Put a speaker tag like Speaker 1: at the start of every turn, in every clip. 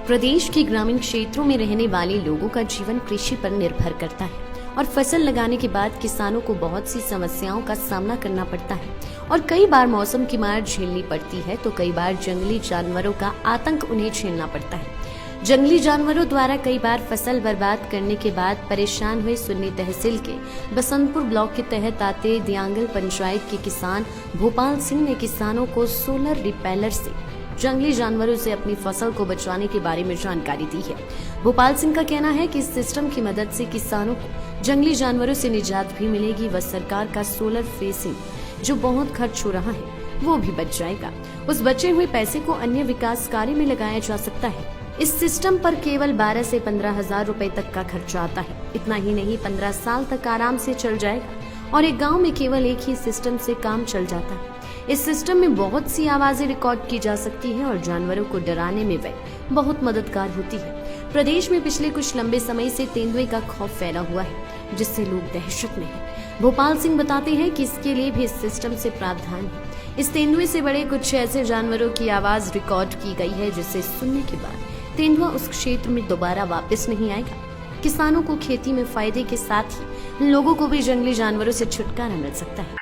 Speaker 1: प्रदेश के ग्रामीण क्षेत्रों में रहने वाले लोगों का जीवन कृषि पर निर्भर करता है और फसल लगाने के बाद किसानों को बहुत सी समस्याओं का सामना करना पड़ता है और कई बार मौसम की मार झेलनी पड़ती है तो कई बार जंगली जानवरों का आतंक उन्हें झेलना पड़ता है। जंगली जानवरों द्वारा कई बार फसल बर्बाद करने के बाद परेशान हुए सुन्नी तहसील के बसंतपुर ब्लॉक के तहत आते दियांगल पंचायत के किसान भोपाल सिंह ने किसानों को सोलर रिपेलर से जंगली जानवरों से अपनी फसल को बचाने के बारे में जानकारी दी है। भोपाल सिंह का कहना है कि इस सिस्टम की मदद से किसानों को जंगली जानवरों से निजात भी मिलेगी व सरकार का सोलर फेंसिंग जो बहुत खर्च हो रहा है वो भी बच जाएगा। उस बचे हुए पैसे को अन्य विकास कार्य में लगाया जा सकता है। इस सिस्टम पर केवल 12 से 15 हजार रुपए तक का खर्चा आता है। इतना ही नहीं 15 साल तक आराम से चल जाएगा और एक गांव में केवल एक ही सिस्टम से काम चल जाता है। इस सिस्टम में बहुत सी आवाजें रिकॉर्ड की जा सकती है और जानवरों को डराने में वह बहुत मददगार होती है। प्रदेश में पिछले कुछ लंबे समय से तेंदुए का खौफ फैला हुआ है जिससे लोग दहशत में हैं। भोपाल सिंह बताते हैं कि इसके लिए भी इस सिस्टम से प्रावधान है। इस तेंदुए से बड़े कुछ ऐसे जानवरों की आवाज रिकॉर्ड की गई है जिसे सुनने के बाद तेंदुआ उस क्षेत्र में दोबारा वापस नहीं आएगा। किसानों को खेती में फायदे के साथ ही लोगों को भी जंगली जानवरों से छुटकारा मिल सकता है।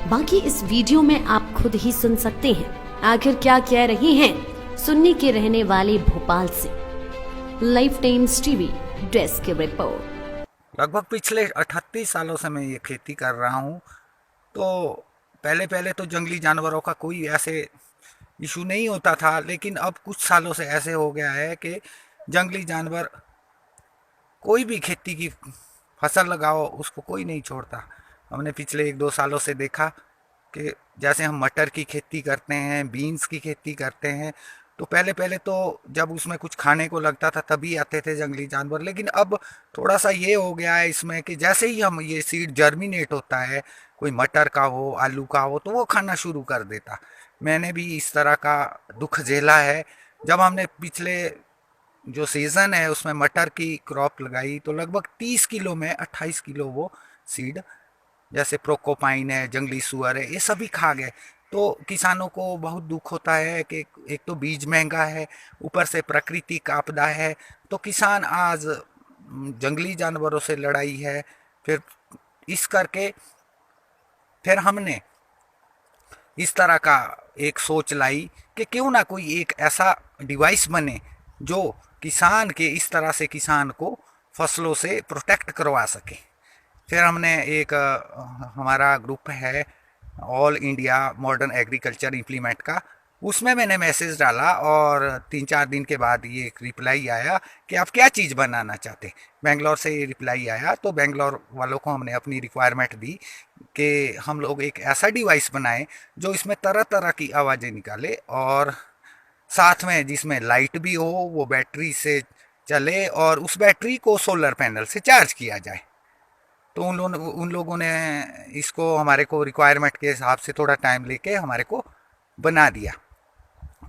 Speaker 1: बाकी इस वीडियो में आप खुद ही सुन सकते हैं आखिर क्या कह रहे हैं सुन्नी के रहने वाले भोपाल से। Life times TV desk report.
Speaker 2: लगभग पिछले 38 सालों से मैं ये खेती कर रहा हूँ। तो पहले तो जंगली जानवरों का कोई ऐसे इशू नहीं होता था, लेकिन अब कुछ सालों से ऐसे हो गया है कि जंगली जानवर कोई भी खेती की फसल लगाओ उसको कोई नहीं छोड़ता। हमने पिछले 1-2 सालों से देखा कि जैसे हम मटर की खेती करते हैं, बीन्स की खेती करते हैं, तो पहले तो जब उसमें कुछ खाने को लगता था तभी आते थे जंगली जानवर। लेकिन अब थोड़ा सा ये हो गया है इसमें कि जैसे ही हम ये सीड जर्मिनेट होता है, कोई मटर का हो, आलू का हो, तो वो खाना शुरू कर देता। मैंने भी इस तरह का दुख झेला है। जब हमने पिछले जो सीज़न है उसमें मटर की क्रॉप लगाई तो लगभग 30 किलो में 28 किलो वो सीड जैसे प्रोकोपाइन है, जंगली सुअर है, ये सभी खा गए। तो किसानों को बहुत दुख होता है कि एक तो बीज महंगा है, ऊपर से प्राकृतिक आपदा है। तो किसान आज जंगली जानवरों से लड़ाई है। फिर इस करके फिर हमने इस तरह का एक सोच लाई कि क्यों ना कोई एक ऐसा डिवाइस बने जो किसान के इस तरह से किसान को फसलों से प्रोटेक्ट करवा सके। फिर हमने एक हमारा ग्रुप है all India modern agriculture implement का, उसमें मैंने मैसेज डाला और 3-4 दिन के बाद ये एक रिप्लाई आया कि आप क्या चीज़ बनाना चाहते। बेंगलोर से ये रिप्लाई आया तो बेंगलोर वालों को हमने अपनी रिक्वायरमेंट दी कि हम लोग एक ऐसा डिवाइस बनाएं जो इसमें तरह तरह की आवाज़ें निकाले और साथ में जिसमें लाइट भी हो, वो बैटरी से चले और उस बैटरी को सोलर पैनल से चार्ज किया जाए। तो उन लोगों ने इसको हमारे को रिक्वायरमेंट के हिसाब से थोड़ा टाइम लेके हमारे को बना दिया।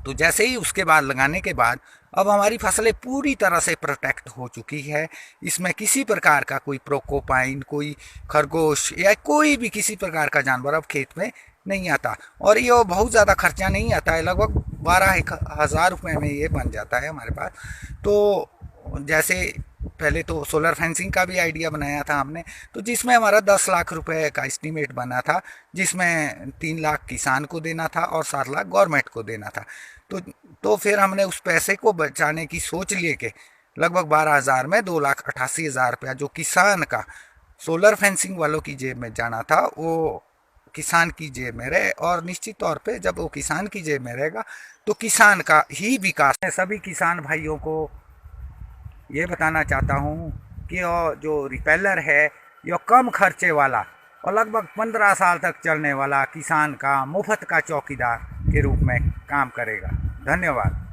Speaker 2: तो जैसे ही उसके बाद लगाने के बाद अब हमारी फसलें पूरी तरह से प्रोटेक्ट हो चुकी है। इसमें किसी प्रकार का कोई प्रोकोपाइन, कोई खरगोश या कोई भी किसी प्रकार का जानवर अब खेत में नहीं आता और ये बहुत ज़्यादा खर्चा नहीं आता है। लगभग 12,000 रुपये में ये बन जाता है हमारे पास। तो जैसे पहले तो सोलर फेंसिंग का भी आइडिया बनाया था हमने, तो जिसमें हमारा 10 लाख रुपए का एस्टीमेट बना था, जिसमें 3 लाख किसान को देना था और 7 लाख गवर्नमेंट को देना था। तो फिर हमने उस पैसे को बचाने की सोच लिए कि लगभग 12,000 में 2,88,000 रुपया जो किसान का सोलर फेंसिंग वालों की जेब में जाना था वो किसान की जेब में रहे। और निश्चित तौर पे जब वो किसान की जेब में रहेगा तो किसान का ही विकास है। सभी किसान भाइयों को ये बताना चाहता हूँ कि जो रिपेलर है ये कम खर्चे वाला और लगभग 15 साल तक चलने वाला किसान का मुफ्त का चौकीदार के रूप में काम करेगा। धन्यवाद।